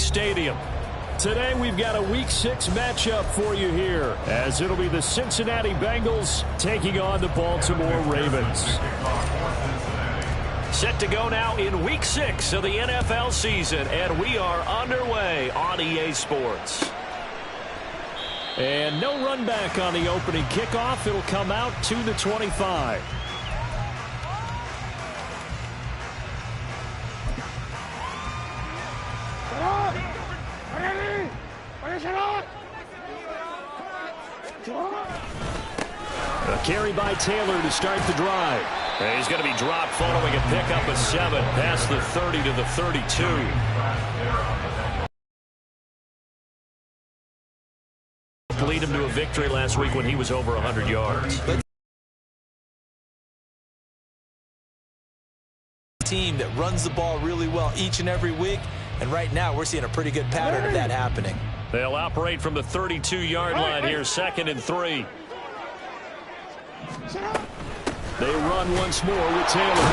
Stadium. Today we've got a Week 6 matchup for you here, as it'll be the Cincinnati Bengals taking on the Baltimore Ravens. Set to go now in Week 6 of the NFL season, and we are underway on EA Sports. And no run back on the opening kickoff. It'll come out to the 25. A carry by Taylor to start the drive. And he's going to be dropped following a pickup of 7 past the 30 to the 32. Lead him to a victory last week when he was over 100 yards. Team that runs the ball really well each and every week, and right now we're seeing a pretty good pattern of that happening. They'll operate from the 32-yard line here, 2nd and 3. They run once more with Taylor.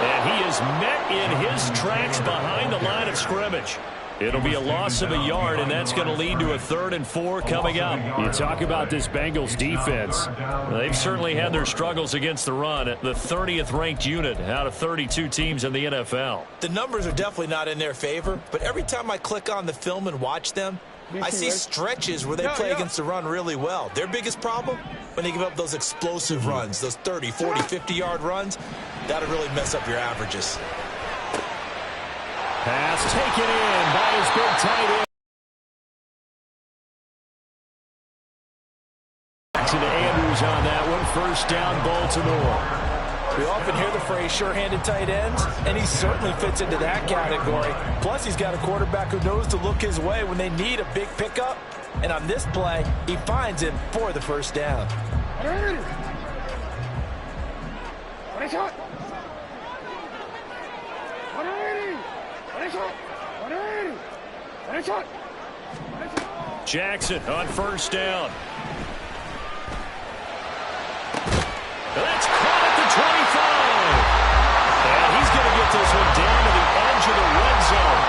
And he is met in his tracks behind the line of scrimmage. It'll be a loss of a yard, and that's going to lead to a 3rd and 4 coming up. You talk about this Bengals defense. They've certainly had their struggles against the run. The 30th ranked unit out of 32 teams in the NFL. The numbers are definitely not in their favor, but every time I click on the film and watch them, I see stretches where they play against the run really well. Their biggest problem, when they give up those explosive runs, those 30, 40, 50-yard runs, that'll really mess up your averages. Pass taken in by his big tight end. To Andrews on that one. 1st down, Baltimore. We often hear the phrase sure-handed tight ends, and he certainly fits into that category. Plus, he's got a quarterback who knows to look his way when they need a big pickup. And on this play, he finds him for the 1st down. Jackson on 1st down. That's caught at the 25. And he's going to get this one down to the edge of the red zone.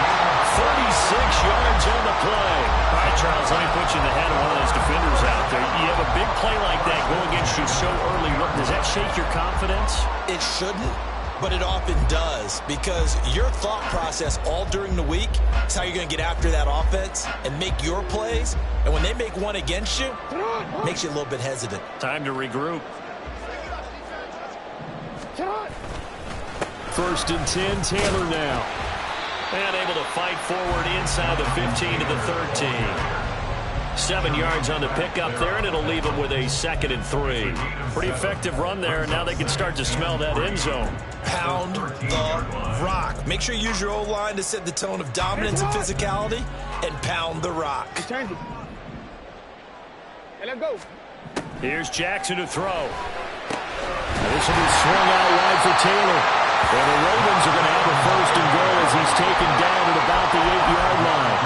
36 yards on the play. All right, Charles, let me put you in the head of one of those defenders out there. You have a big play like that go against you so early. Does that shake your confidence? It shouldn't, but it often does, because your thought process all during the week is how you're going to get after that offense and make your plays. And when they make one against you, it makes you a little bit hesitant. Time to regroup. 1st and 10, Taylor now. And able to fight forward inside the 15 to the 13. 7 yards on the pickup there, and it'll leave them with a 2nd and 3. Pretty effective run there, and now they can start to smell that end zone. Pound the rock. Make sure you use your O-line to set the tone of dominance and physicality, and pound the rock. Here's Jackson to throw. This will be swung out wide for Taylor. And the Ravens are going to have a 1st and goal as he's taken down at about the 8-yard line.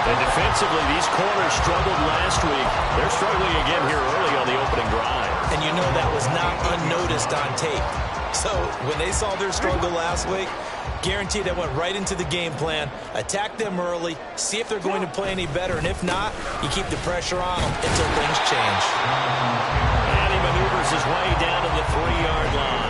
And defensively, these corners struggled last week. They're struggling again here early on the opening drive. And you know that was not unnoticed on tape. So when they saw their struggle last week, guaranteed that went right into the game plan. Attack them early, see if they're going to play any better, and if not, you keep the pressure on them until things change. And he maneuvers his way down to the 3-yard line.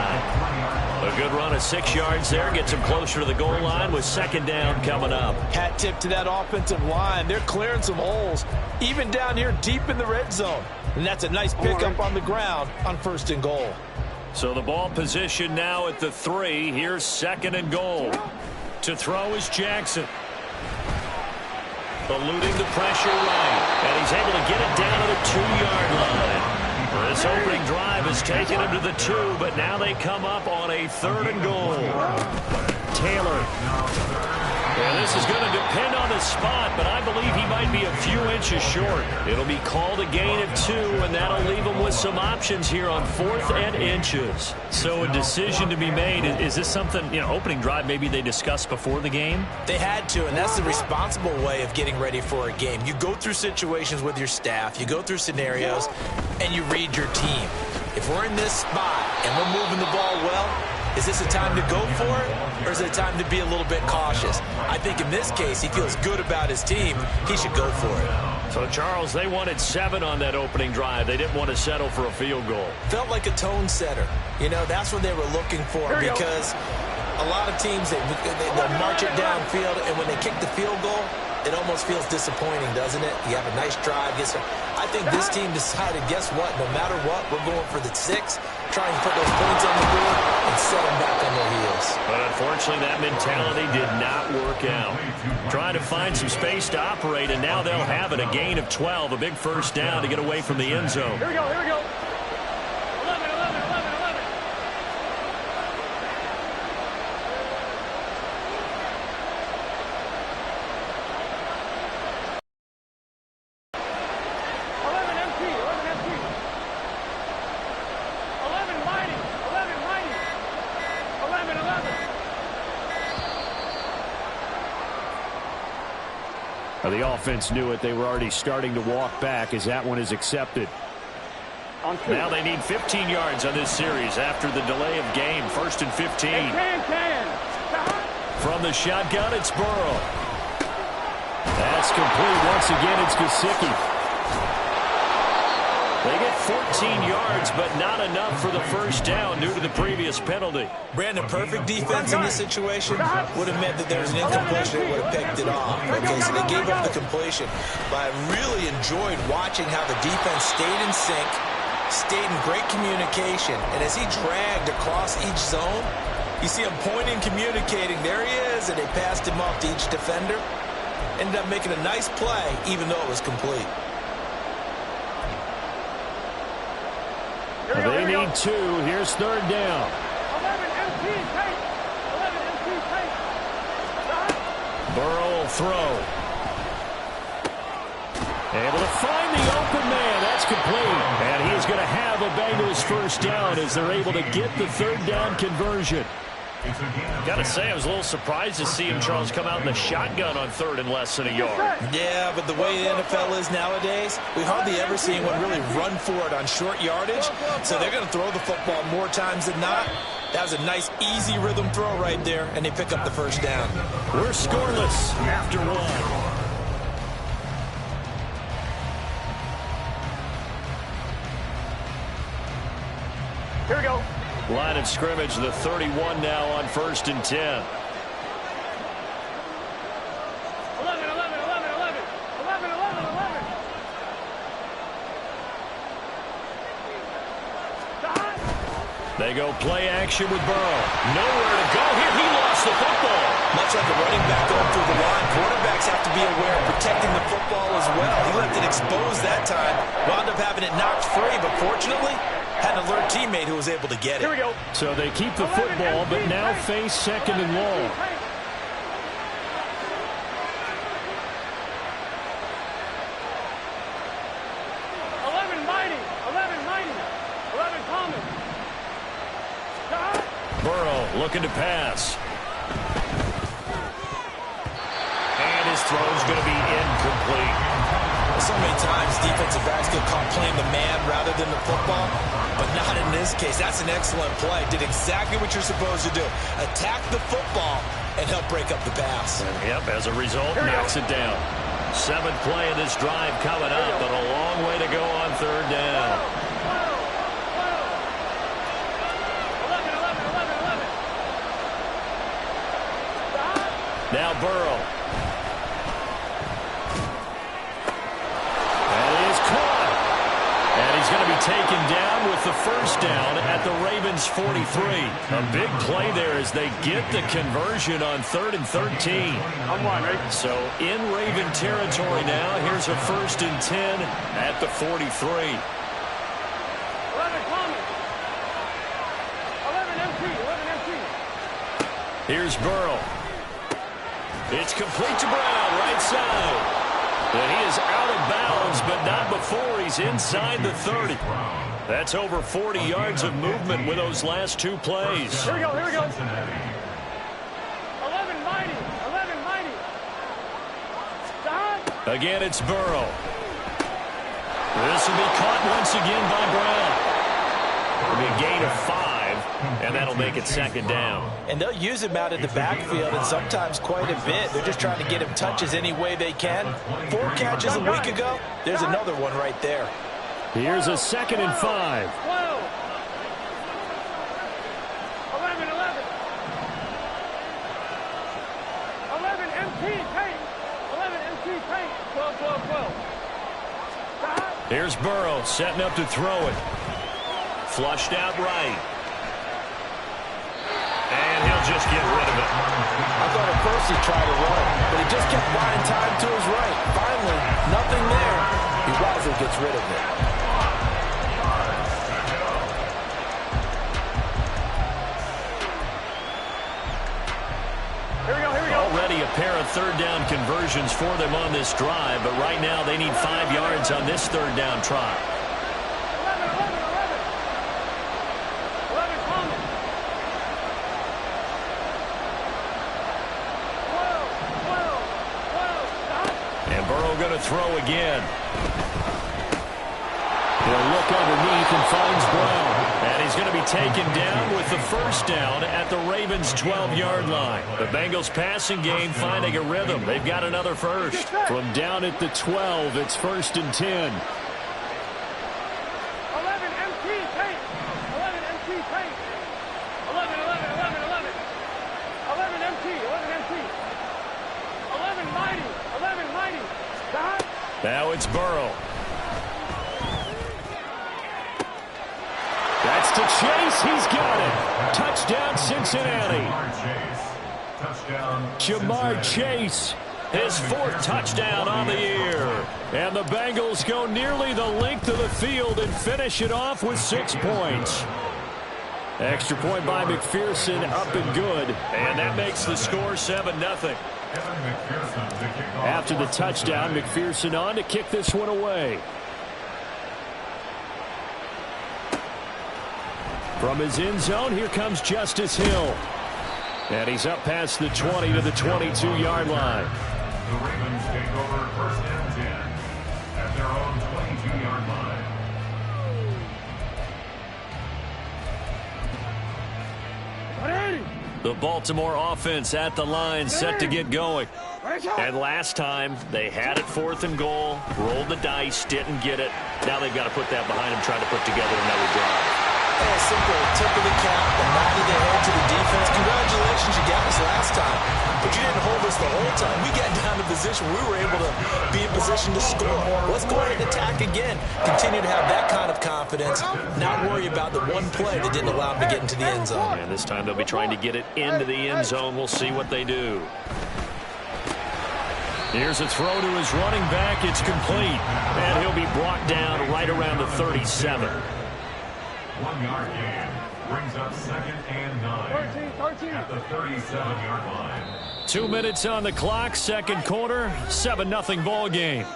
A good run of 6 yards there gets him closer to the goal line with 2nd down coming up. Hat tip to that offensive line. They're clearing some holes, even down here deep in the red zone. And that's a nice pickup on the ground on 1st and goal. So the ball position now at the 3. Here's 2nd and goal. To throw is Jackson. Eluding the pressure right. And he's able to get it down to the 2-yard line. This opening drive has taken him to the 2, but now they come up on a 3rd and goal. Taylor. And this is going to depend on the spot, but I believe he might be a few inches short. It'll be called a gain of 2, and that'll leave him with some options here on 4th and inches. So a decision to be made. Is this something, opening drive maybe they discussed before the game? They had to, and that's the responsible way of getting ready for a game. You go through situations with your staff, you go through scenarios, and you read your team. If we're in this spot and we're moving the ball well, Is this a time to go for it, or is it a time to be a little bit cautious? I think in this case, he feels good about his team. He should go for it. So, Charles, they wanted 7 on that opening drive. They didn't want to settle for a field goal. Felt like a tone setter. You know, that's what they were looking for, because a lot of teams, they'll march it downfield, and when they kick the field goal, it almost feels disappointing, doesn't it? You have a nice drive. I think this team decided, guess what? No matter what, we're going for the 6, trying to put those points on the board and set them back on their heels. But unfortunately, that mentality did not work out. Trying to find some space to operate, and now they'll have it. A gain of 12, a big first down to get away from the end zone. Here we go, here we go. 11, 11, 11, 11. The offense knew it. They were already starting to walk back as that one is accepted. Now they need 15 yards on this series after the delay of game. 1st and 15. From the shotgun, it's Burrow. That's complete. Once again, it's Gesicki. They get 14 yards, but not enough for the first down due to the previous penalty. Brandon, perfect defense in this situation would have meant that there was an incompletion that would have picked it off. Okay, so they gave up the completion. But I really enjoyed watching how the defense stayed in sync, stayed in great communication. And as he dragged across each zone, you see him pointing, communicating. There he is, and they passed him off to each defender. Ended up making a nice play, even though it was complete. They need 2. Here's 3rd down. 11 MT tape. 11 MT tape. Burrow will throw. Able to find the open man. That's complete. And he's going to have a Bengals first down as they're able to get the 3rd down conversion. Got to say, I was a little surprised to see him, Charles, come out in the shotgun on 3rd and less than a yard. Yeah, but the way the NFL is nowadays, we hardly ever see anyone really run for it on short yardage. So they're going to throw the football more times than not. That was a nice, easy rhythm throw right there, and they pick up the first down. We're scoreless after 1. Here we go. Line of scrimmage, the 31 now on 1st and 10. 11, 11, 11, 11. 11, 11, 11. They go play action with Burrow. Nowhere to go here. He lost the football. Much like a running back going through the line, quarterbacks have to be aware of protecting the football as well. He left it exposed that time. Wound up having it knocked free, but fortunately, had an alert teammate who was able to get it. Here we go. So they keep the football, but now face 2nd and long. 11 mighty. 11 mighty. 11 Thomas. Burrow looking to pass. And his throw's going to be incomplete. So many times defensive backs get caught playing the man rather than the football, but not in this case. That's an excellent play. Did exactly what you're supposed to do. Attack the football and help break up the pass. Yep, as a result, knocks it down. 7th play of this drive coming up, but a long way to go on 3rd down. 11, 11, 11, 11. Now Burrow. He's going to be taken down with the first down at the Ravens 43. A big play there as they get the conversion on 3rd and 13. I'm one, right? So in Raven territory now. Here's a 1st and 10 at the 43. 11 Thomas. 11 MT. 11 MT. Here's Burrow. It's complete to Brown, right side. And he is out of bounds, but not before he's inside the 30. That's over 40 yards of movement with those last 2 plays. Here we go, here we go. 11 mighty, 11 mighty. Stop. Again, it's Burrow. This will be caught once again by Brown. It'll be a gain of 5. And that'll make it second down. And they'll use him out in the backfield, and sometimes quite a bit. They're just trying to get him touches any way they can. 4 catches a week ago. There's another one right there. Here's a 2nd and 5. 12. 11, 11. 11 MT paint. 11 MT paint. 12, 12, 12. Here's Burrow setting up to throw it. Flushed out right. And he'll just get rid of it. I thought at first he tried to run, but he just kept buying time to his right. Finally, nothing there. He wisely gets rid of it. Here we go, here we go. Already a pair of 3rd down conversions for them on this drive, but right now they need 5 yards on this 3rd down try. 11, 11, 11. 11 coming. 12, 12, 12. Stop. And Burrow going to throw again. He'll look underneath and finds Brown. And he's going to be taken down with the 1st down at the Ravens' 12-yard line. The Bengals passing game finding a rhythm. They've got another first. From down at the 12, it's 1st and 10. 11 MT paint. 11 MT paint. 11, 11, 11, 11. 11 MT, 11 MT. 11 mighty, 11 mighty. Stop. Now it's Burrow. That's to Chase. He's got it. Touchdown, Cincinnati. Jamar Chase, his 4th touchdown on the year. And the Bengals go nearly the length of the field and finish it off with 6 points. Extra point by McPherson, up and good. And that makes the score 7-0. After the touchdown, McPherson on to kick this one away. From his end zone, here comes Justice Hill. And he's up past the 20 to the 22-yard line. The Ravens take over 1st and 10 at their own 22-yard line. The Baltimore offense at the line, set to get going. And last time, they had it 4th and goal, rolled the dice, didn't get it. Now they've got to put that behind them, trying to put together another drive. A simple tip of the cap, a nod of the head to the defense. Congratulations, you got us last time. But you didn't hold us the whole time. We got down to position. We were able to be in position to score. Let's go ahead and attack again. Continue to have that kind of confidence. Not worry about the one play that didn't allow them to get into the end zone. And this time they'll be trying to get it into the end zone. We'll see what they do. Here's a throw to his running back. It's complete. And he'll be brought down right around the 37. 1-yard gain brings up 2nd and 9 13. at the 37-yard line. 2 minutes on the clock, 2nd quarter, 7-0 ball game.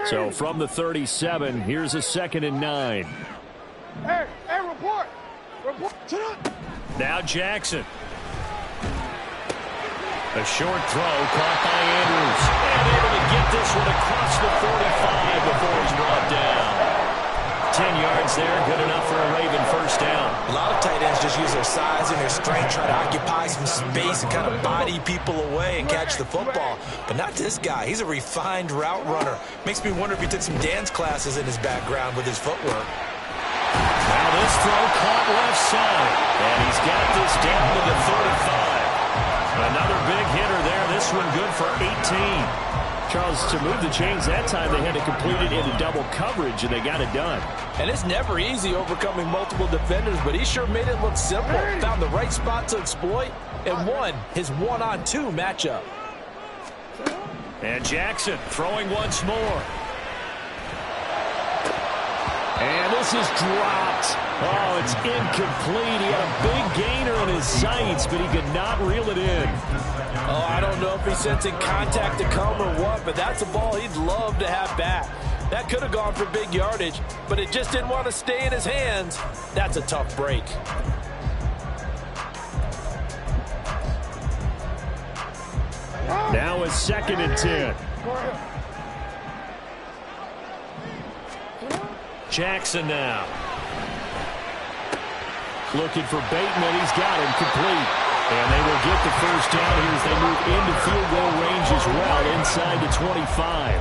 So from the 37, here's a 2nd and 9. Hey, report. Report. Now Jackson. A short throw caught by Andrews. And able to get this one across the 45 before he's brought down. 10 yards there, good enough for a Raven 1st down. A lot of tight ends just use their size and their strength, try to occupy some space and kind of body people away and catch the football. But not this guy. He's a refined route runner. Makes me wonder if he took some dance classes in his background with his footwork. Now this throw caught left side. And he's got this down to the 35. Another big hitter there. This one good for 18. Charles, to move the chains that time, they had to complete it into double coverage, and they got it done. And it's never easy overcoming multiple defenders, but he sure made it look simple. Found the right spot to exploit and won his 1-on-2 matchup. And Jackson throwing once more. And this is dropped. Oh, it's incomplete. He had a big gainer in his sights, but he could not reel it in. Oh, I don't know if he's sensing contact to come or what, but that's a ball he'd love to have back. That could have gone for big yardage, but it just didn't want to stay in his hands. That's a tough break. Now it's 2nd and 10. Jackson now. Looking for Bateman. He's got him complete. And they will get the first down here as they move into field goal range as well, inside the 25.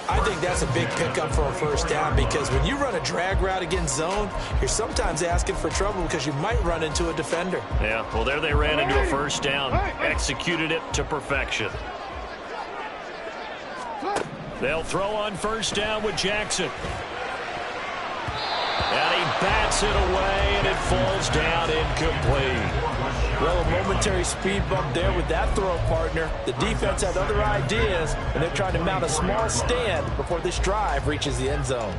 I think that's a big pickup for a first down because when you run a drag route against zone, you're sometimes asking for trouble because you might run into a defender. Yeah, well, there they ran into a first down. Executed it to perfection. They'll throw on first down with Jackson. And he bats it away, and it falls down incomplete. Well, a momentary speed bump there with that throw, partner. The defense had other ideas, and they're trying to mount a small stand before this drive reaches the end zone.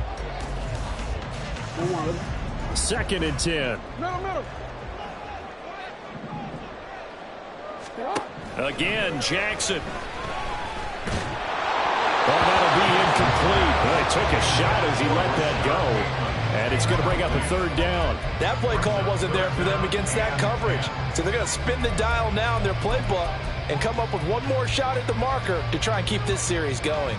2nd and 10. Again, Jackson. Well, that'll be incomplete. Well, he took a shot as he let that go. And it's going to bring up a 3rd down. That play call wasn't there for them against that coverage. So they're going to spin the dial now in their playbook and come up with one more shot at the marker to try and keep this series going.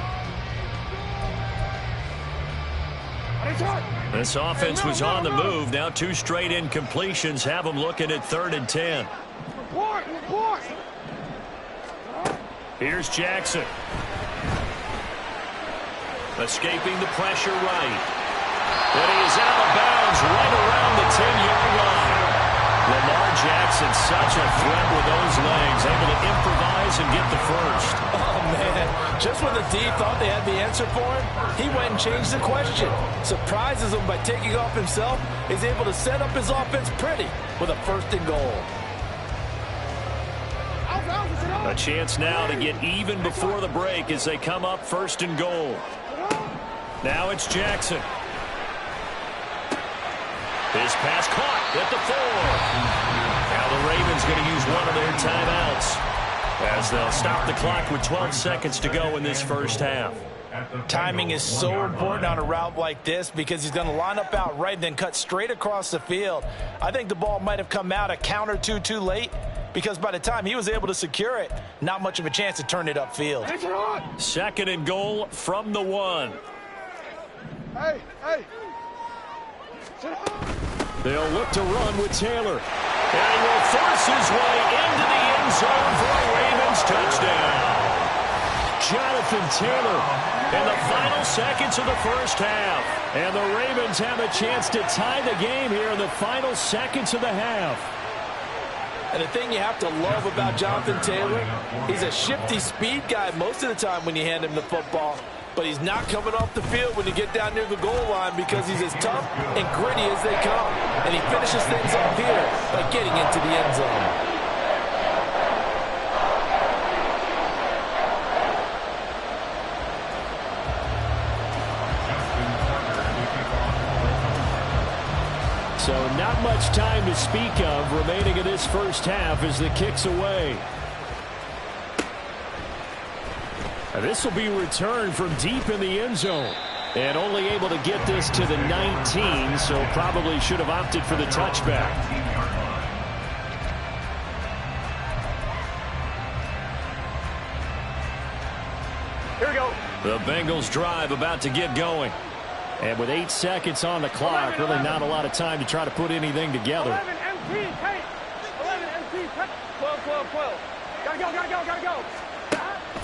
This offense was on the move. Now 2 straight incompletions have them looking at 3rd and 10. Here's Jackson. Escaping the pressure right. But he is out of bounds right around the 10-yard line. Lamar Jackson, such a threat with those legs, able to improvise and get the first. Oh, man. Just when the D thought they had the answer for him, he went and changed the question. Surprises him by taking off himself. He's able to set up his offense pretty with a 1st and goal. A chance now to get even before the break as they come up 1st and goal. Now it's Jackson. His pass caught at the 4. Now the Ravens going to use one of their timeouts as they'll stop the clock with 12 seconds to go in this first half. Timing is so important on a route like this because he's going to line up out right and then cut straight across the field. I think the ball might have come out a count or two too late because by the time he was able to secure it, not much of a chance to turn it upfield. 2nd and goal from the 1. Hey. They'll look to run with Taylor. And he will force his way into the end zone for a Ravens touchdown. Jonathan Taylor in the final seconds of the first half. And the Ravens have a chance to tie the game here in the final seconds of the half. And the thing you have to love about Jonathan Taylor, he's a shifty speed guy most of the time when you hand him the football. But he's not coming off the field when you get down near the goal line because he's as tough and gritty as they come. And he finishes things off here by getting into the end zone. So not much time to speak of remaining in this first half as the kick's away. This will be returned from deep in the end zone. And only able to get this to the 19, so probably should have opted for the touchback. Here we go. The Bengals drive about to get going. And with 8 seconds on the clock, really not a lot of time to try to put anything together. 11 MT, take. 11 MT, take. 12. Gotta go.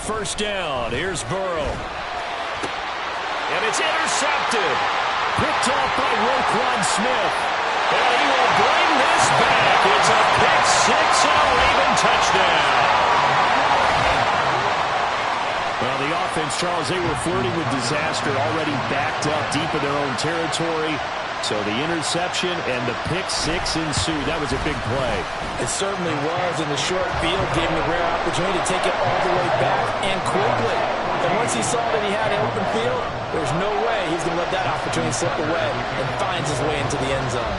First down. Here's Burrow. And it's intercepted. Picked off by Roquan Smith. And he will bring this back. It's a pick six and a Raven touchdown. Well, the offense, Charles, they were flirting with disaster, already backed up deep in their own territory. So the interception and the pick six ensued. That was a big play. It certainly was, and the short field gave him a rare opportunity to take it all the way back and quickly. And once he saw that he had an open field, there's no way he's going to let that opportunity slip away, and finds his way into the end zone.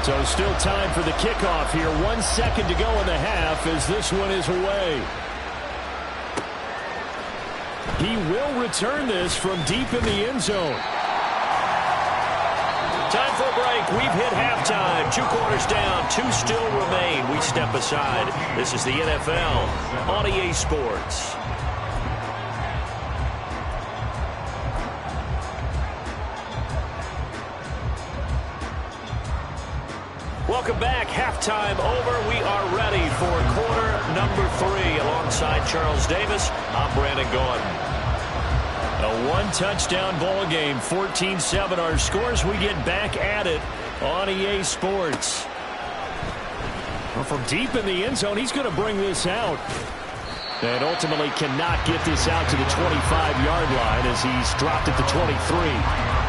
So still time for the kickoff here. 1 second to go in the half as this one is away. He will return this from deep in the end zone. Time for a break. We've hit halftime. 2 quarters down. 2 still remain. We step aside. This is the NFL on EA Sports. Welcome back. Halftime over. We are ready for quarter number 3. Alongside Charles Davis, I'm Brandon Gordon. A 1-touchdown ball game, 14-7 our scores. We get back at it on EA Sports. Well, from deep in the end zone, he's going to bring this out. And ultimately cannot get this out to the 25-yard line as he's dropped at the 23.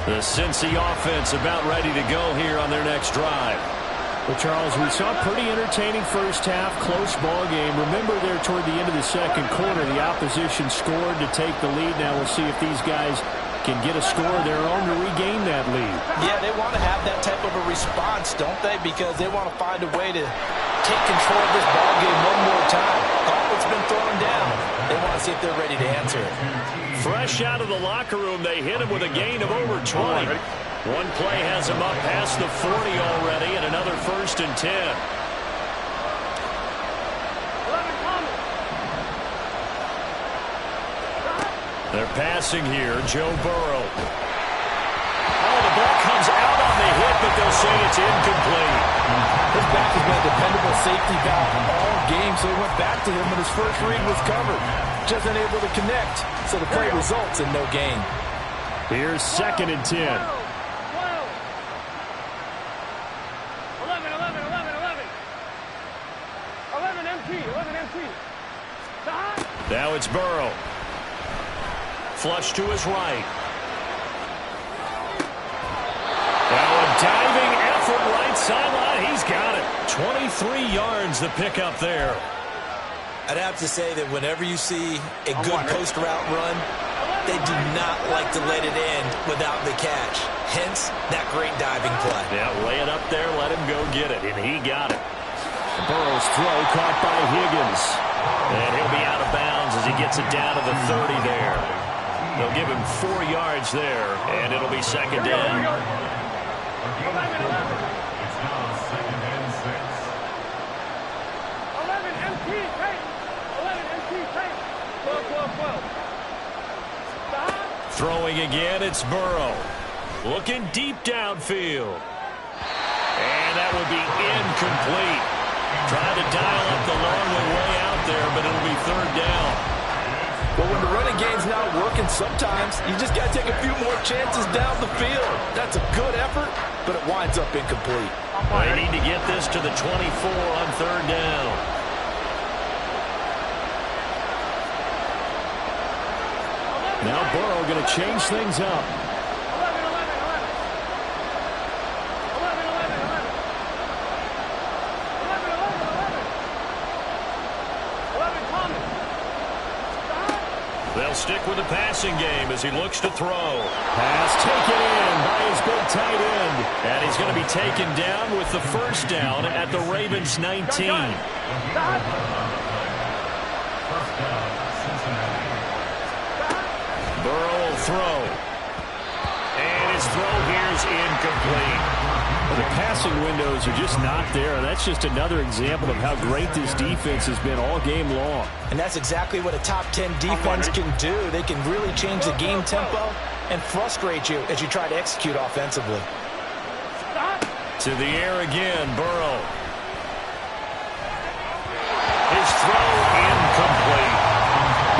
The Cincy offense about ready to go here on their next drive. Well, Charles, we saw a pretty entertaining first half, close ball game. Remember there toward the end of the second quarter, the opposition scored to take the lead. Now we'll see if these guys can get a score of their own to regain that lead. Yeah, they want to have that type of a response, don't they? Because they want to find a way to take control of this ball game one more time. It's been thrown down. They want to see if they're ready to answer it. Fresh out of the locker room, they hit him with a gain of over 20. One play has him up past the 40 already, and another 1st and 10. They're passing here, Joe Burrow. Oh, the ball comes out on the hit, but they'll say it's incomplete. His back has been a dependable safety valve all game, so he went back to him when his first read was covered. Just unable to connect, so the play results in no gain. Here's 2nd and 10. 11, 11, 11, 11. 11 MT, 11 MT. Now it's Burrow. Flush to his right. Now a diving effort right sideline. He's got it. 23 yards the pickup there. I'd have to say that whenever you see a good post route run, they do not like to let it end without the catch. Hence, that great diving play. Yeah, lay it up there, let him go get it, and he got it. Burrow's throw caught by Higgins. And he'll be out of bounds as he gets it down to the 30 there. They'll give him 4 yards there, and it'll be 2nd down. 11, 11. It's now 2nd and 6. 11 MT, take. 11 MT, take. 12, 12, 12. Throwing again, it's Burrow. Looking deep downfield. And that would be incomplete. Trying to dial up the long way out there, but it'll be 3rd down. But when the running game's not working, sometimes you just got to take a few more chances down the field. That's a good effort, but it winds up incomplete. They need to get this to the 24 on 3rd down. Now Burrow going to change things up. 11, 11, 11. 11, 11, 11. 11, 11, 11. 11, Thomas. They'll stick with the passing game as he looks to throw. Pass taken in by his big tight end. And he's going to be taken down with the 1st down at the Ravens 19. First down, Cincinnati. Burrow will throw. And his throw here's incomplete. Well, the passing windows are just not there. And that's just another example of how great this defense has been all game long. And that's exactly what a top 10 defense can do. They can really change the game tempo and frustrate you as you try to execute offensively. To the air again, Burrow. His throw incomplete.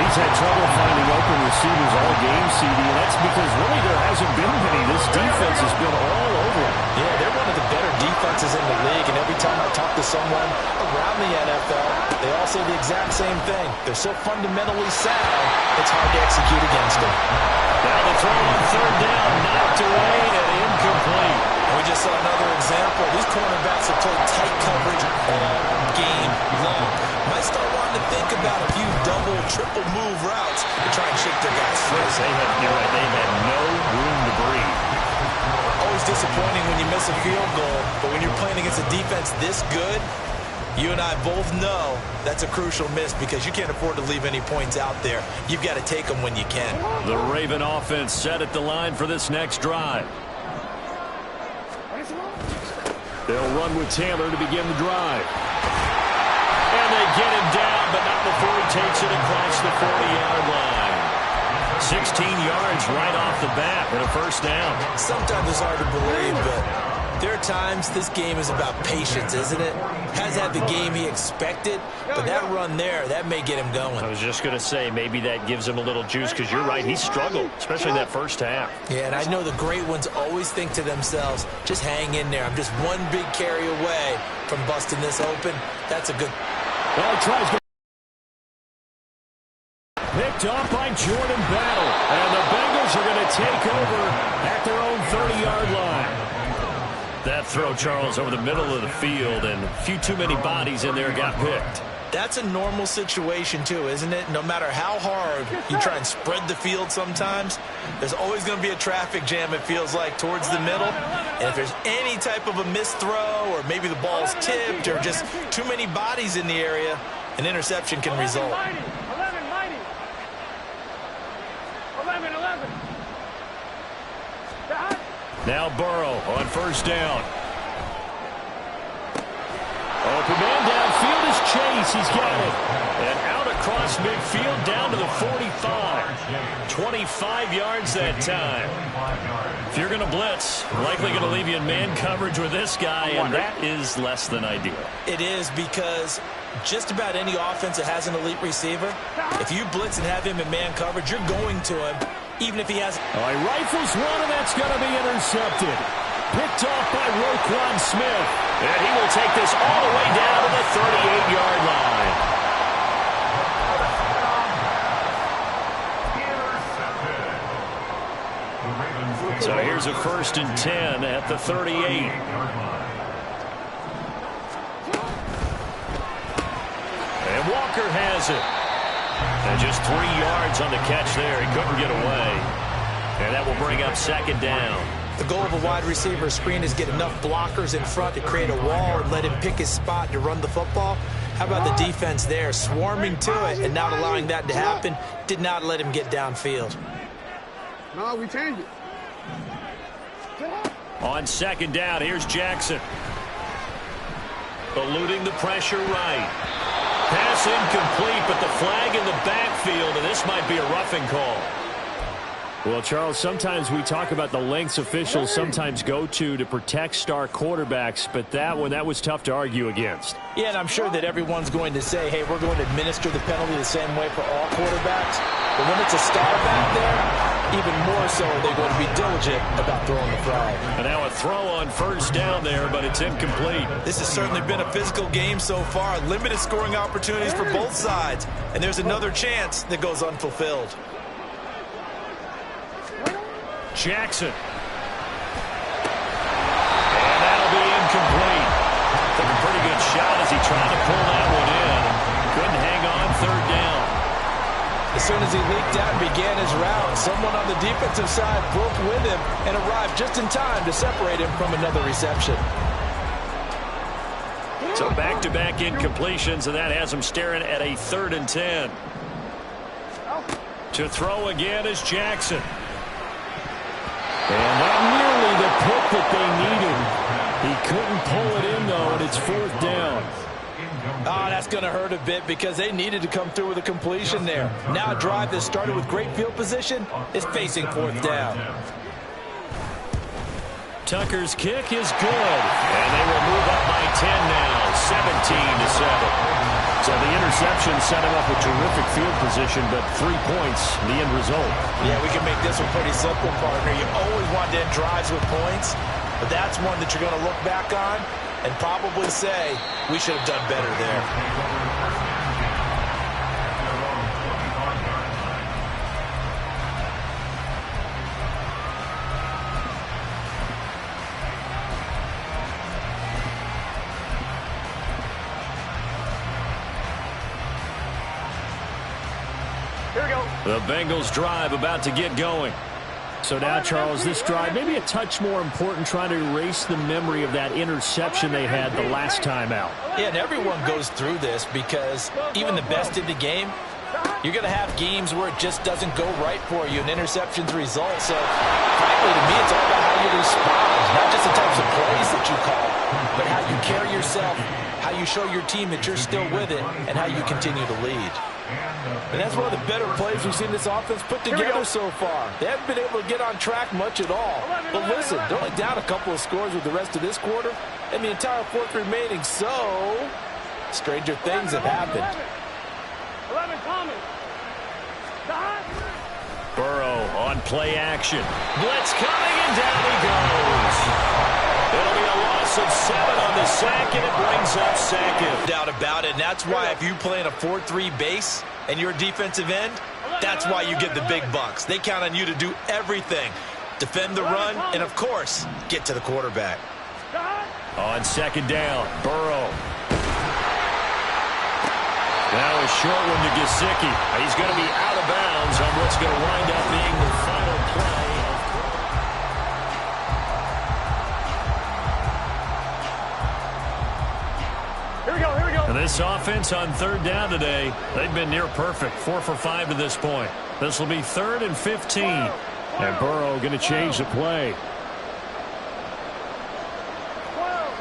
He's had trouble finding open receivers all game, CD, and that's because really there hasn't been many. This defense has been all over him. Yeah, they're one of the better defenses in the league, and every time I talk to someone around the NFL, they all say the exact same thing. They're so fundamentally sound, it's hard to execute against them. Now the throw on 3rd down, knocked away and incomplete. And we just saw another example. These cornerbacks have played tight coverage all game long. think about a few double, triple move routes to try and shake their guys free. You're right, they had no room to breathe. Always disappointing when you miss a field goal, but when you're playing against a defense this good, you and I both know that's a crucial miss because you can't afford to leave any points out there. You've got to take them when you can. The Raven offense set at the line for this next drive. They'll run with Taylor to begin the drive. And they get him down, but not before he takes it across the 40-yard line. 16 yards right off the bat and a first down. Sometimes it's hard to believe, but there are times this game is about patience, isn't it? Has had the game he expected, but that run there, that may get him going. I was just going to say, maybe that gives him a little juice because you're right, he struggled, especially in that first half. Yeah, and I know the great ones always think to themselves, just hang in there. I'm just one big carry away from busting this open. That's a good... Well, he tries to... Picked off by Jordan Battle, and the Bengals are going to take over at their own 30-yard line. That throw, Charles, over the middle of the field, and a few too many bodies in there got picked. That's a normal situation, too, isn't it? No matter how hard you try and spread the field sometimes, there's always going to be a traffic jam, it feels like, towards the middle. And if there's any type of a missed throw or maybe the ball's tipped or just too many bodies in the area, an interception can result. 11. Now Burrow on first down. Open man downfield is Chase. He's got it. And out across midfield down to the 45. 25 yards that time. If you're going to blitz, likely going to leave you in man coverage with this guy, and that is less than ideal. It is because just about any offense that has an elite receiver, if you blitz and have him in man coverage, you're going to him, even if he has... Oh, he rifles one, and that's going to be intercepted. Picked off by Roquan Smith. And he will take this all the way down to the 38-yard line. So here's a 1st and 10 at the 38. And Walker has it. And just 3 yards on the catch there. He couldn't get away. And that will bring up 2nd down. The goal of a wide receiver screen is get enough blockers in front to create a wall and let him pick his spot to run the football. How about the defense there, swarming to it and not allowing that to happen? Did not let him get downfield. No, we changed it. On 2nd down, here's Jackson. Eluding the pressure right. Pass incomplete, but the flag in the backfield, and this might be a roughing call. Well, Charles, sometimes we talk about the lengths officials sometimes go to protect star quarterbacks, but that one, that was tough to argue against. Yeah, and I'm sure that everyone's going to say, hey, we're going to administer the penalty the same way for all quarterbacks. But when it's a star back there, even more so they're going to be diligent about throwing the flag. And now a throw on 1st down there, but it's incomplete. This has certainly been a physical game so far. Limited scoring opportunities for both sides. And there's another chance that goes unfulfilled. Jackson. And that'll be incomplete. Took a pretty good shot as he tried to pull that one in. Couldn't hang on 3rd down. As soon as he leaked out and began his route, someone on the defensive side broke with him and arrived just in time to separate him from another reception. So back-to-back incompletions, and that has him staring at a 3rd and 10. To throw again is Jackson. And not nearly the pick that they needed. He couldn't pull it in, though, and it's 4th down. Oh, that's going to hurt a bit because they needed to come through with a completion there. Now a drive that started with great field position is facing 4th down. Tucker's kick is good, and they will move up by 10 now, 17-7. So the interception set him up with terrific field position, but 3 points, the end result. Yeah, we can make this one pretty simple, partner. You always want to end drives with points, but that's one that you're going to look back on and probably say, we should have done better there. The Bengals drive about to get going. So now, Charles, this drive maybe a touch more important, trying to erase the memory of that interception they had the last time out. Yeah, and everyone goes through this because even the best in the game, you're going to have games where it just doesn't go right for you, and interceptions result. So, frankly, to me, it's all about how you respond, not just the types of plays that you call, but how you carry yourself, how you show your team that you're still with it, and how you continue to lead. And that's one of the better plays we've seen this offense put together so far. They haven't been able to get on track much at all. But listen, they're only down a couple of scores with the rest of this quarter, and the entire fourth remaining. So, stranger things have happened. 11 Thomas. Burrow on play action. Blitz coming, and down he goes. It'll be a loss of 7 on the sack, and it brings up second. No doubt about it, and that's why if you play in a 4-3 base and you're a defensive end, that's why you get the big bucks. They count on you to do everything. Defend the run, and of course, get to the quarterback. On second down, Burrow. Now a short one to Gesicki. He's going to be out of bounds on what's going to wind up being the final play. Here we go, here we go. And this offense on third down today, they've been near perfect. 4 for 5 to this point. This will be 3rd and 15. And Burrow going to change the play. 12,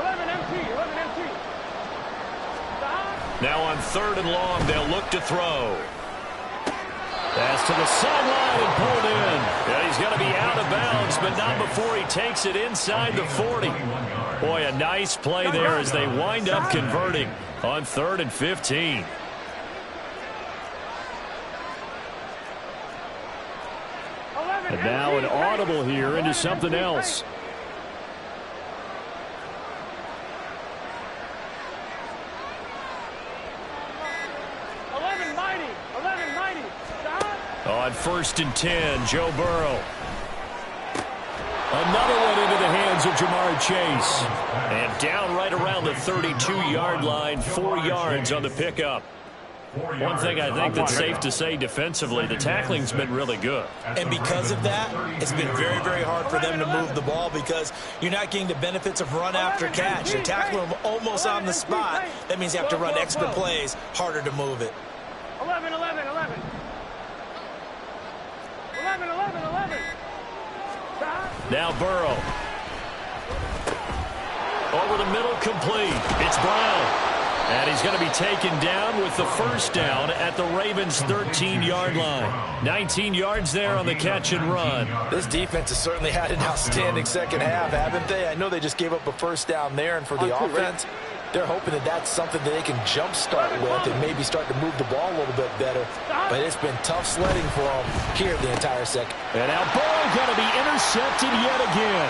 11 empty. Now on 3rd and long, they'll look to throw. Pass to the sideline and pulled in. Yeah, he's going to be out of bounds, but not before he takes it inside the 40. Boy, a nice play there as they wind up converting on 3rd and 15. And now an audible here into something else. On 1st and 10, Joe Burrow. Another one into the hands of Jamar Chase. And down right around the 32-yard line, 4 yards on the pickup. One thing I think that's safe to say defensively, the tackling's been really good. And because of that, it's been very, very hard for them to move the ball because you're not getting the benefits of run after catch. They're tackling them almost on the spot. That means you have to run extra plays, harder to move it. 11. 11. Now Burrow. Over the middle, complete. It's Brown. And he's going to be taken down with the first down at the Ravens' 13-yard line. 19 yards there on the catch and run. This defense has certainly had an outstanding second half, haven't they? I know they just gave up a first down there, and for the offense, they're hoping that that's something that they can jumpstart with and maybe start to move the ball a little bit better. But it's been tough sledding for them here the entire second. And now Burrow going to be intercepted yet again.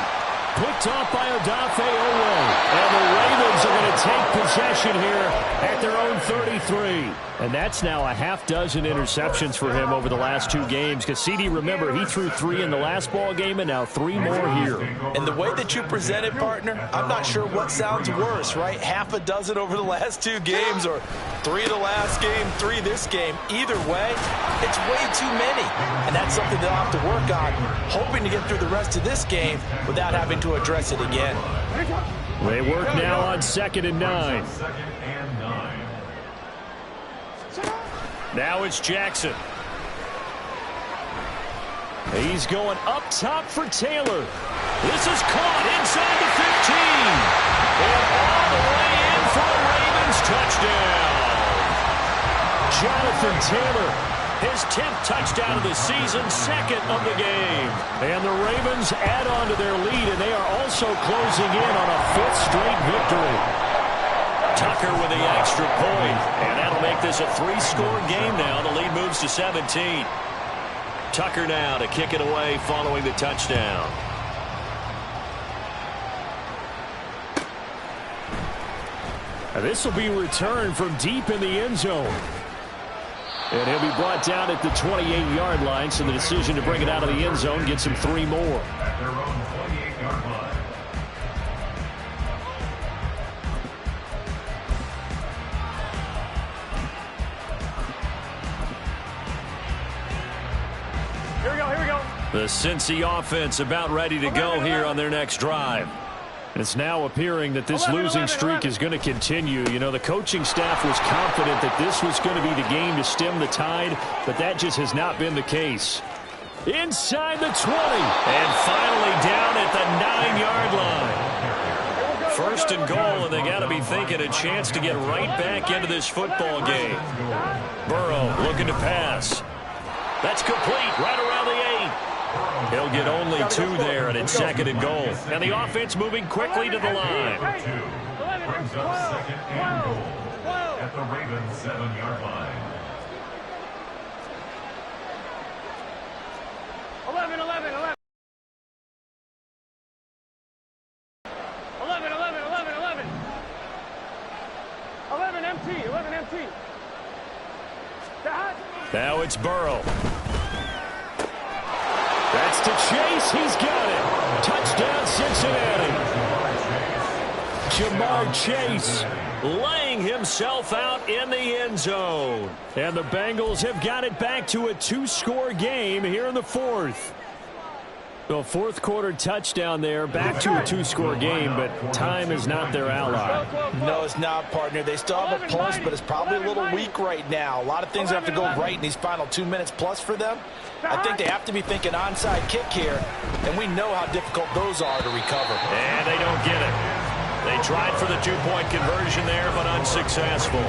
Picked off by Odafe Oweh. And the Ravens are going to take possession here at their own 33. And that's now a half dozen interceptions for him over the last 2 games. Because CD, remember, he threw 3 in the last ball game and now 3 more here. And the way that you present it, partner, I'm not sure what sounds worse, right? Half a dozen over the last 2 games or 3 the last game, 3 this game. Either way, it's way too many. And that's something they'll have to work on, hoping to get through the rest of this game without having to address it again. They work now on 2nd and 9. Now it's Jackson. He's going up top for Taylor. This is caught inside the 15. And all the way in for a Ravens touchdown. Jonathan Taylor, his 10th touchdown of the season, 2nd of the game. And the Ravens add on to their lead, and they are also closing in on a 5th straight victory. Tucker with the extra point, and that'll make this a 3-score game now. The lead moves to 17. Tucker now to kick it away following the touchdown. And this will be returned from deep in the end zone. And he'll be brought down at the 28-yard line, so the decision to bring it out of the end zone gets him 3 more. At their own 28-yard line. The Cincy offense about ready to go here on their next drive. It's now appearing that this losing streak is going to continue. You know, the coaching staff was confident that this was going to be the game to stem the tide, but that just has not been the case. Inside the 20. And finally down at the 9-yard line. First and goal, and they got to be thinking a chance to get right back into this football game. Burrow looking to pass. That's complete right around the 8. He'll get only 2 there, and it's second and goal. And the offense moving quickly to the line. Brings up second and goal at the Ravens 7-yard line. 11, 11, 11. 11, 11, 11, 11. 11 MT, 11 MT. Now it's Burrow. That's to Chase. He's got it. Touchdown, Cincinnati. Jamar Chase laying himself out in the end zone. And the Bengals have got it back to a 2-score game here in the fourth. The fourth quarter touchdown there, back to a 2-score game, but time is not their ally. No, it's not, partner. They still have a pulse, but it's probably a little weak right now. A lot of things have to go right in these final 2 minutes plus for them. I think they have to be thinking onside kick here, and we know how difficult those are to recover. And they don't get it. They tried for the 2-point conversion there, but unsuccessful.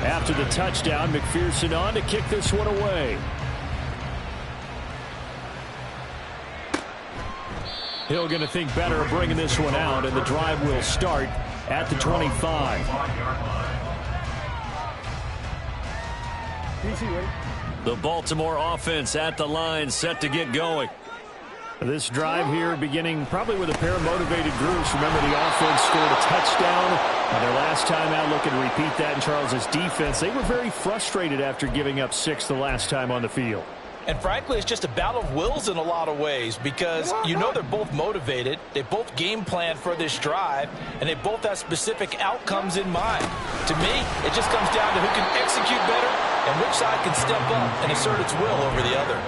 After the touchdown, McPherson on to kick this one away. Hill going to think better of bringing this one out, and the drive will start at the 25. The Baltimore offense at the line, set to get going. This drive here beginning probably with a pair of motivated groups. Remember, the offense scored a touchdown their last time out. Looking to repeat that in Charles's defense. They were very frustrated after giving up 6 the last time on the field. And frankly, it's just a battle of wills in a lot of ways, because you know they're both motivated. They both game plan for this drive, and they both have specific outcomes in mind. To me, it just comes down to who can execute better and which side can step up and assert its will over the other.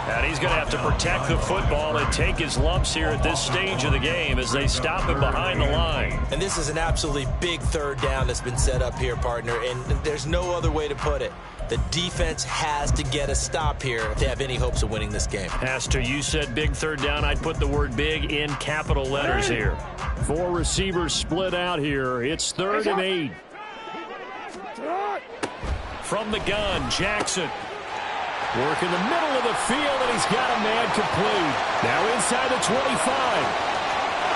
And he's going to have to protect the football and take his lumps here at this stage of the game as they stop him behind the line. And this is an absolutely big third down that's been set up here, partner, and there's no other way to put it. The defense has to get a stop here if they have any hopes of winning this game. Pastor, you said big third down. I'd put the word big in capital letters here. 4 receivers split out here. It's 3rd and 8. From the gun, Jackson. Work in the middle of the field, and he's got a man complete. Now inside the 25.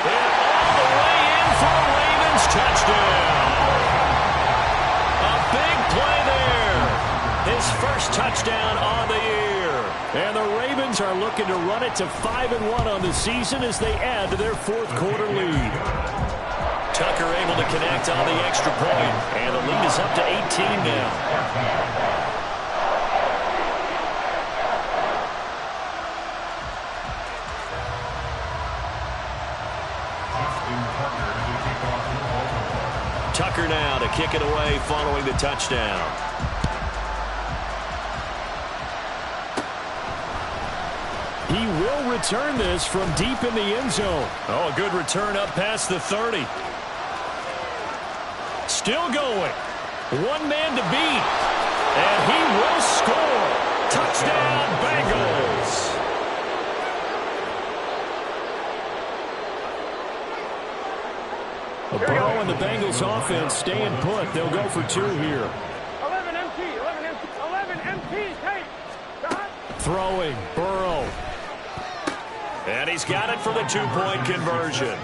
And all the way in for the Ravens touchdown. A big play there. His first touchdown on the year. And the Ravens are looking to run it to 5-1 on the season as they add to their fourth quarter lead. Tucker able to connect on the extra point, and the lead is up to 18 now. Tucker now to kick it away following the touchdown. He will return this from deep in the end zone. Oh, a good return up past the 30. Still going. One man to beat. And he will score. Touchdown, Bengals. Burrow and the Bengals offense staying put. They'll go for 2 here. 11 MT, 11 MT, 11 MT, take. Throwing, Burrow. And he's got it for the 2-point conversion.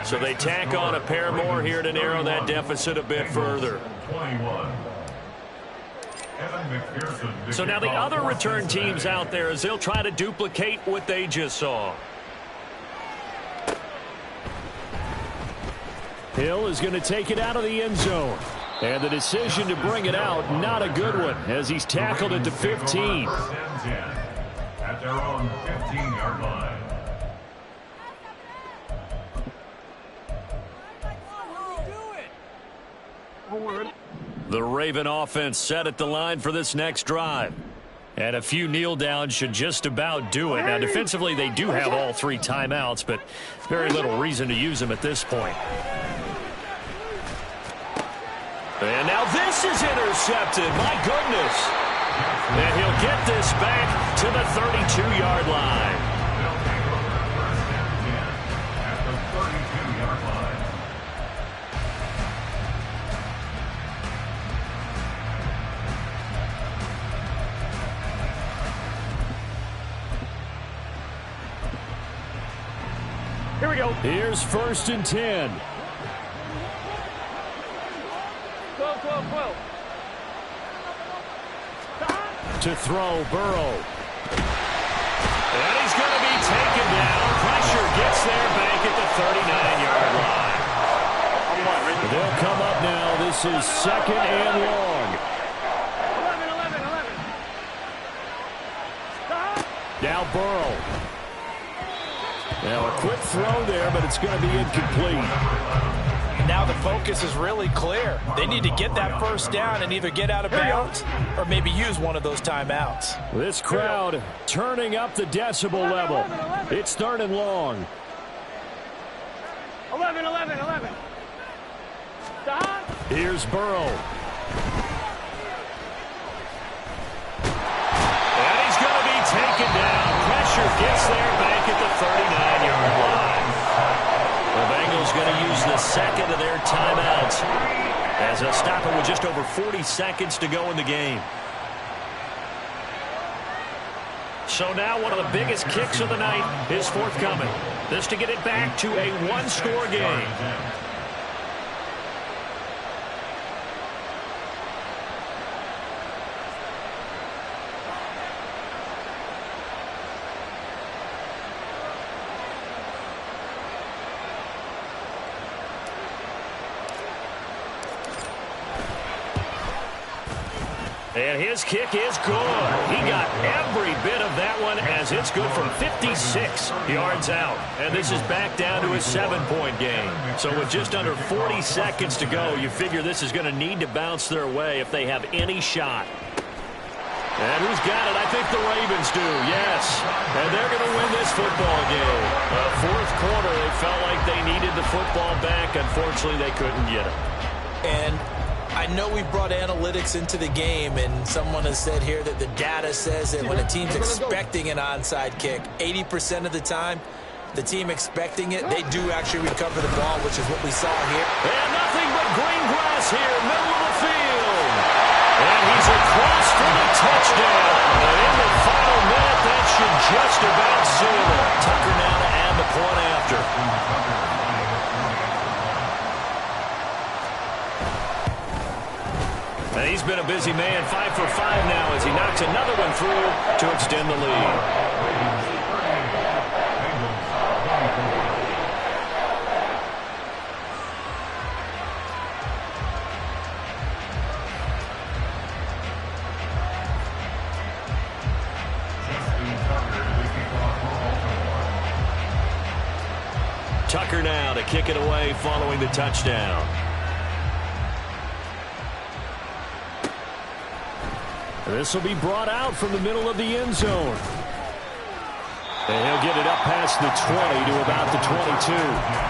So they tack on a pair more here to narrow that deficit a bit further. 21. So now the other return teams out there, as they'll try to duplicate what they just saw. Hill is going to take it out of the end zone. And the decision to bring it out, not a good one, as he's tackled at the 15. At their own 15-yard line. One word. The Raven offense set at the line for this next drive. And a few kneel downs should just about do it. Now, defensively, they do have all 3 timeouts, but very little reason to use them at this point. And now this is intercepted. My goodness. And he'll get this back to the 32-yard line. At the 32-yard line. Here we go. Here's 1st and 10. 12, 12, 12. To throw, Burrow. And he's going to be taken down. Pressure gets there back at the 39-yard line. They'll come up now. This is 2nd and long. 11, 11, 11. Stop. Now Burrow. Now a quick throw there, but it's going to be incomplete. Now the focus is really clear. They need to get that first down and either get out of bounds or maybe use one of those timeouts. This crowd turning up the decibel level. It's 3rd and long. 11, 11, 11. Stop. Here's Burrow. And he's going to be taken down. Pressure gets there back at the 39-yard line. The Bengals going to use the 2nd of their timeouts as a stopper with just over 40 seconds to go in the game. So now one of the biggest kicks of the night is forthcoming. This to get it back to a 1-score game. And his kick is good. He got every bit of that one as it's good from 56 yards out. And this is back down to a 7-point game. So with just under 40 seconds to go, you figure this is going to need to bounce their way if they have any shot. And who's got it? I think the Ravens do, yes. And they're going to win this football game. Fourth quarter, they felt like they needed the football back. Unfortunately, they couldn't get it. And I know we brought analytics into the game, and someone has said here that the data says that when a team's expecting an onside kick, 80% of the time, the team expecting it, they do actually recover the ball, which is what we saw here. And nothing but green grass here, middle of the field. And he's across for the touchdown. And in the final minute, that should just about seal it. Tucker now to add the point after. And he's been a busy man, 5 for 5 now as he knocks another one through to extend the lead. Tucker now to kick it away following the touchdown. This will be brought out from the middle of the end zone. And he'll get it up past the 20 to about the 22.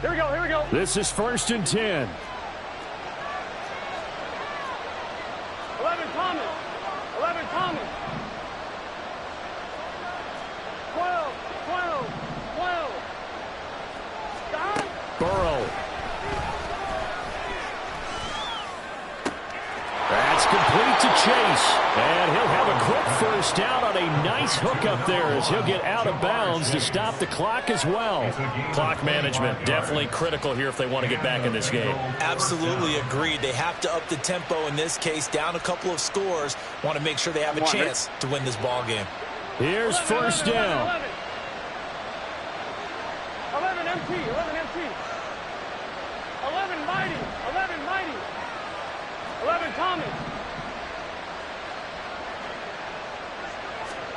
Here we go, here we go. This is 1st and 10. 11 Thomas. 11 Thomas. 12, 12, 12. Stop. Burrow. That's complete to Chase. And he'll have a quick first down on a nice hook up there as he'll get out of bounds to stop the clock as well. Clock management definitely critical here if they want to get back in this game. Absolutely agreed. They have to up the tempo in this case, down a couple of scores. Want to make sure they have a chance to win this ball game. Here's 1st down. 11, Thomas.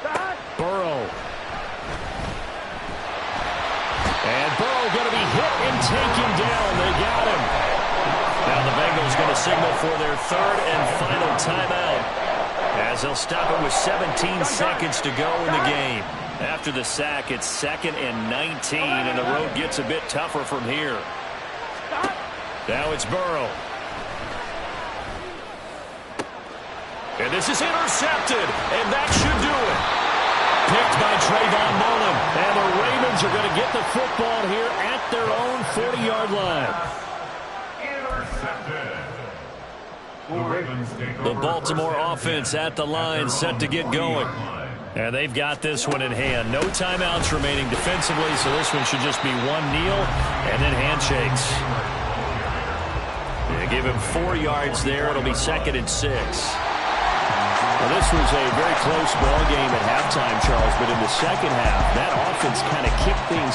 Back. Burrow. And Burrow going to be hit and taken down. They got him. Now the Bengals going to signal for their third and final timeout, as they'll stop it with 17 seconds to go in the game. After the sack, it's 2nd and 19, and the road gets a bit tougher from here. Now it's Burrow. And this is intercepted, and that should do it. Picked by Trayvon Mullen, and the Ravens are going to get the football here at their own 40-yard line. The Baltimore offense at the line, set to get going. And they've got this one in hand. No timeouts remaining defensively, so this one should just be one kneel and then handshakes. They give him 4 yards there. It'll be 2nd and 6. Well, this was a very close ball game at halftime, Charles, but in the second half, that offense kind of kicked things